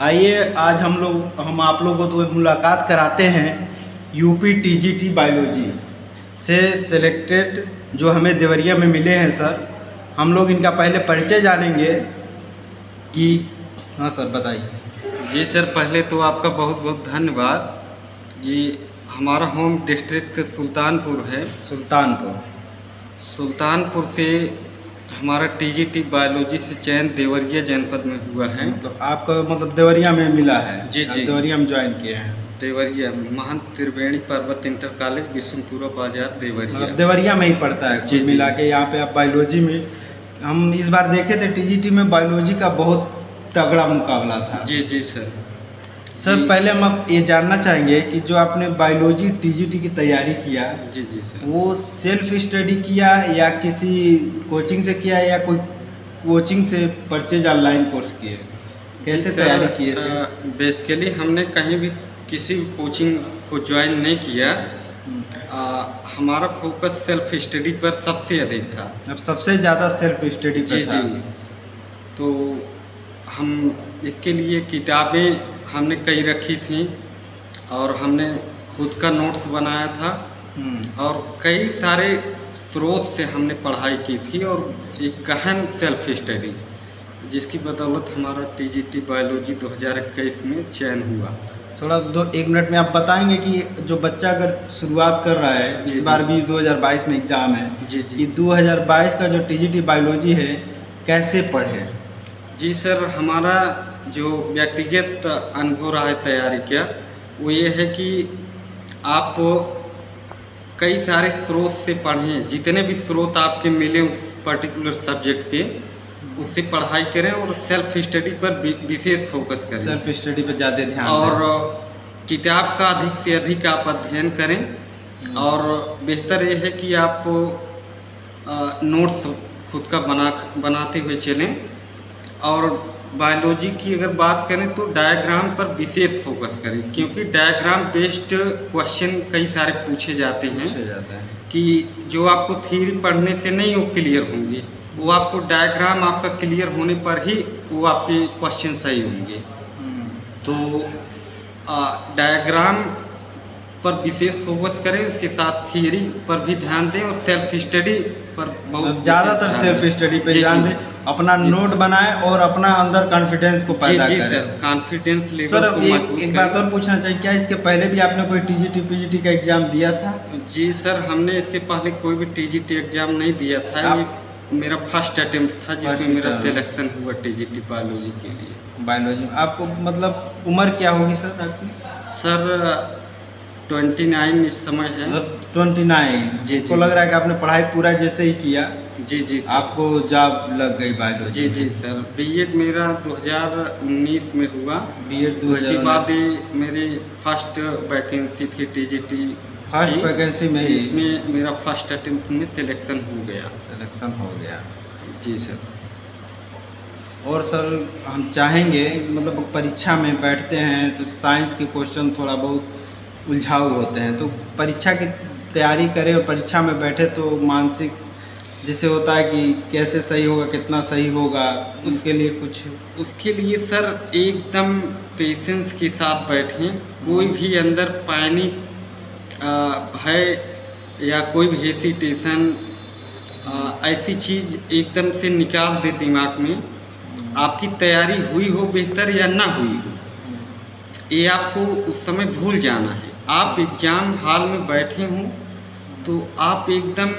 आइए आज हम आप लोगों को तो मुलाकात कराते हैं यूपी टीजीटी बायोलॉजी से सेलेक्टेड जो हमें देवरिया में मिले हैं सर। हम लोग इनका पहले परिचय जानेंगे कि हाँ सर बताइए। जी सर, पहले तो आपका बहुत बहुत धन्यवाद। ये हमारा होम डिस्ट्रिक्ट सुल्तानपुर है। सुल्तानपुर से हमारा टीजीटी बायोलॉजी से चयन देवरिया जनपद में हुआ है। तो आपका मतलब देवरिया में मिला है? जी जी, देवरिया में ज्वाइन किए हैं। देवरिया महंत त्रिवेणी पर्वत इंटर कॉलेज बिशनपुरा बाजार देवरिया, मतलब देवरिया में ही पड़ता है। जी मिला के यहाँ पे आप बायोलॉजी में, हम इस बार देखे थे टीजीटी में बायोलॉजी का बहुत तगड़ा मुकाबला था। जी जी सर। सर पहले हम आप ये जानना चाहेंगे कि जो आपने बायोलॉजी टीजीटी की तैयारी किया, जी जी सर, वो सेल्फ स्टडी किया या किसी कोचिंग से किया या कोई कोचिंग से परचेज ऑनलाइन कोर्स किए? कैसे तैयारी किए थे? बेसिकली हमने कहीं भी किसी कोचिंग को ज्वाइन नहीं किया। हमारा फोकस सेल्फ स्टडी पर सबसे अधिक था। अब सबसे ज़्यादा सेल्फ स्टडी पर था। जी। तो हम इसके लिए किताबें हमने कई रखी थी और हमने खुद का नोट्स बनाया था और कई सारे स्रोत से हमने पढ़ाई की थी और एक गहन सेल्फ स्टडी, जिसकी बदौलत हमारा टीजीटी बायोलॉजी 2021 में चयन हुआ। थोड़ा एक मिनट में आप बताएंगे कि जो बच्चा अगर शुरुआत कर रहा है, इस बार भी 2022 में एग्ज़ाम है जी जी, कि 2022 का जो टीजीटी बायोलॉजी है कैसे पढ़े? जी सर, हमारा जो व्यक्तिगत अनुभव रहा है तैयारी का, वो ये है कि आप कई सारे स्रोत से पढ़ें। जितने भी स्रोत आपके मिले उस पर्टिकुलर सब्जेक्ट के, उससे पढ़ाई करें और सेल्फ स्टडी पर विशेष फोकस करें। सेल्फ स्टडी पर ज़्यादा ध्यान और दें। किताब का अधिक से अधिक आप अध्ययन करें और बेहतर ये है कि आप नोट्स खुद का बनाते हुए चलें। और बायोलॉजी की अगर बात करें तो डायग्राम पर विशेष फोकस करें, क्योंकि डायग्राम बेस्ड क्वेश्चन कई सारे पूछे जाते हैं कि जो आपको थ्योरी पढ़ने से नहीं वो क्लियर होंगे, वो आपको डायग्राम आपका क्लियर होने पर ही वो आपके क्वेश्चन सही होंगे। तो डायग्राम पर विशेष फोकस करें, उसके साथ थियरी पर भी ध्यान दें और सेल्फ स्टडी पर बहुत ज़्यादातर सेल्फ स्टडी पे ध्यान दें, अपना नोट बनाएं और अपना अंदर कॉन्फिडेंस को पैदा करें। सर, कॉन्फिडेंस लेवल सर को एक बात और पूछना चाहिए, क्या इसके पहले भी आपने कोई टीजीटी पीजीटी का एग्जाम दिया था? जी सर, हमने इसके पहले कोई भी टीजीटी एग्जाम नहीं दिया था। ये मेरा फर्स्ट अटेम्प्ट था जिसमें मेरा सिलेक्शन हुआ टीजीटी बायोलॉजी के लिए। बायोलॉजी में आपको मतलब उम्र क्या होगी सर आपकी? सर 29 इस समय है। मतलब 29? जी को लग रहा है कि आपने पढ़ाई पूरा जैसे ही किया जी जी सर, आपको जॉब लग गई बायोलॉजी? जी जी सर, बीएड मेरा 2019 में हुआ। बीएड उसके बाद मेरी फर्स्ट वैकेंसी थी टीजीटी, फर्स्ट वैकेंसी में, जिसमें मेरा फर्स्ट अटेम्प्ट में सिलेक्शन हो गया। जी सर। और सर हम चाहेंगे, मतलब परीक्षा में बैठते हैं तो साइंस के क्वेश्चन थोड़ा बहुत उलझाऊ होते हैं, तो परीक्षा की तैयारी करें और परीक्षा में बैठे तो मानसिक जैसे होता है कि कैसे सही होगा, कितना सही होगा, उसके लिए कुछ? उसके लिए सर एकदम पेशेंस के साथ बैठें। कोई भी अंदर पैनिक, भय या कोई भी हेसिटेशन, ऐसी चीज़ एकदम से निकाल दे दिमाग में। आपकी तैयारी हुई हो बेहतर या ना हुई हो, ये आपको उस समय भूल जाना है। आप एग्जाम हॉल में बैठे हों तो आप एकदम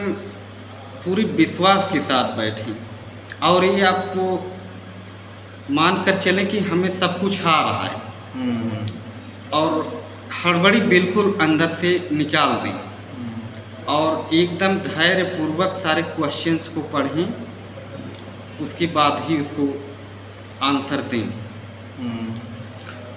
पूरी विश्वास के साथ बैठें और ये आपको मान कर चलें कि हमें सब कुछ आ रहा है और हड़बड़ी बिल्कुल अंदर से निकाल दें और एकदम धैर्यपूर्वक सारे क्वेश्चंस को पढ़ें, उसके बाद ही उसको आंसर दें।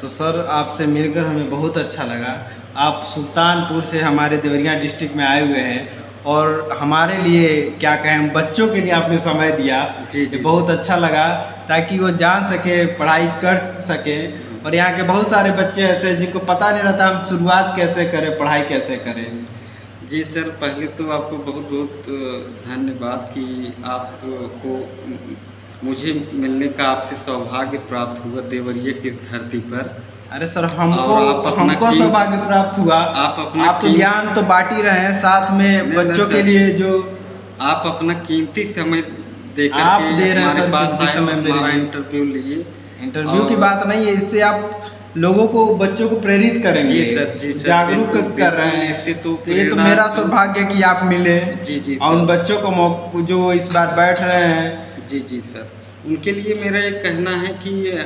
तो सर आपसे मिलकर हमें बहुत अच्छा लगा। आप सुल्तानपुर से हमारे देवरिया डिस्ट्रिक्ट में आए हुए हैं और हमारे लिए क्या कहें, बच्चों के लिए आपने समय दिया। जी जी, बहुत अच्छा लगा, ताकि वो जान सके, पढ़ाई कर सके। और यहाँ के बहुत सारे बच्चे ऐसे जिनको पता नहीं रहता हम शुरुआत कैसे करें, पढ़ाई कैसे करें। जी सर, पहले तो आपको बहुत बहुत धन्यवाद कि आपको मुझे मिलने का आपसे सौभाग्य प्राप्त हुआ देवरिया की धरती पर। अरे सर और आप अपना हमको सौभाग्य प्राप्त हुआ। आप तो ज्ञान तो बांट ही रहे हैं, साथ में बच्चों के लिए जो आप अपना कीमती समय देकर आप के दे रहे हैं हमारे सर, पास कीमती आए समय और मेरे हमारा लिए। इंटरव्यू लिए। इंटरव्यू की और- बात नहीं है, इससे आप लोगों को, बच्चों को प्रेरित करेंगे। जी सर, जी सर, जागरूक बिल्कुल, कर रहे बिल्कुल, हैं। इससे तो तो ये तो प्रेरणा- मेरा सौभाग्य है कि आप मिले जी जी और उन सर। बच्चों को जो इस बार बैठ रहे हैं। जी जी सर, उनके लिए मेरा एक कहना है कि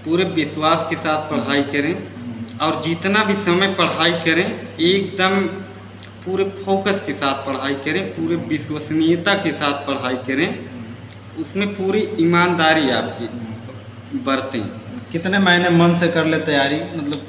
पूरे विश्वास के साथ पढ़ाई करें और जितना भी समय पढ़ाई करें एकदम पूरे फोकस के साथ पढ़ाई करें, पूरे विश्वसनीयता के साथ पढ़ाई करें, उसमें पूरी ईमानदारी आपकी बरतें। कितने महीने मन से कर ले तैयारी, मतलब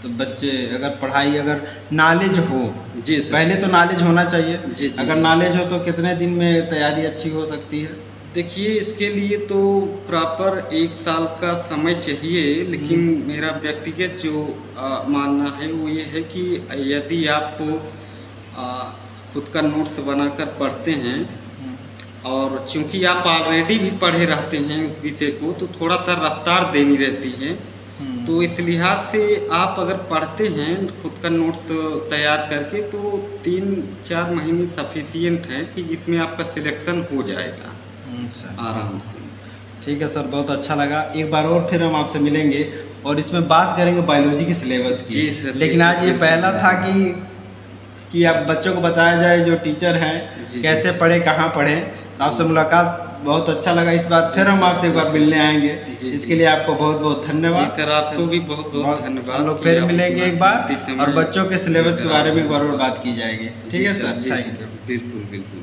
तो बच्चे अगर पढ़ाई, अगर नॉलेज हो, जी सर, पहले तो नॉलेज होना चाहिए। जी जी अगर सर। नॉलेज हो तो कितने दिन में तैयारी अच्छी हो सकती है? देखिए, इसके लिए तो प्रॉपर 1 साल का समय चाहिए, लेकिन मेरा व्यक्तिगत जो मानना है वो ये है कि यदि आप खुद का नोट्स बनाकर पढ़ते हैं और चूंकि आप ऑलरेडी भी पढ़े रहते हैं उस विषय को, तो थोड़ा सा रफ्तार देनी रहती है। तो इस लिहाज से आप अगर पढ़ते हैं खुद का नोट्स तैयार करके, तो 3-4 महीने सफिशिएंट है कि जिसमें आपका सिलेक्शन हो जाएगा अच्छा, आराम से। ठीक है सर, बहुत अच्छा लगा। एक बार और फिर हम आपसे मिलेंगे और इसमें बात करेंगे बायोलॉजी के सिलेबस की। जी सर, लेकिन जी आज सर, ये बिल्कुल। पहला था कि आप बच्चों को बताया जाए, जो टीचर हैं जी, कैसे जी। पढ़े, कहाँ पढ़े। तो आपसे मुलाकात बहुत अच्छा लगा। इस बार फिर हम आपसे एक बार मिलने आएंगे। जी, इसके जी। लिए आपको बहुत बहुत धन्यवाद। जी सर, आपको भी बहुत बहुत धन्यवाद। हम लोग कि फिर आप मिलेंगे अपना एक बार कीमती समय और बच्चों के सिलेबस के देकर बारे में आप- एक बार और बात की जाएगी। ठीक है जी सर, जी थैंक यू। सर, बिल्कुल बिल्कुल।